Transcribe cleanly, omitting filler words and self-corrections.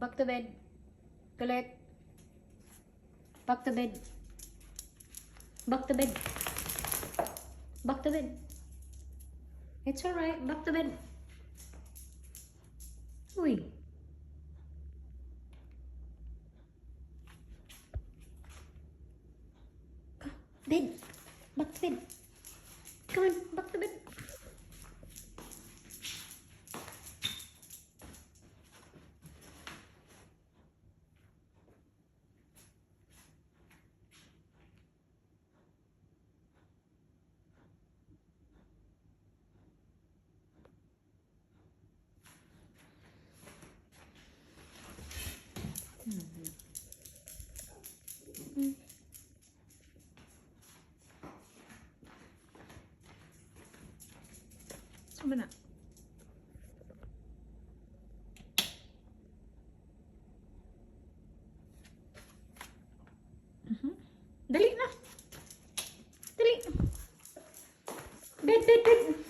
Back to bed. Colette. Back to bed. Back to bed. Back to bed. It's alright. Back to bed. Uy. Bed. Back to bed. Come on. Back to bed. Sama na. Dali na. Dali. Bed, bed, bed.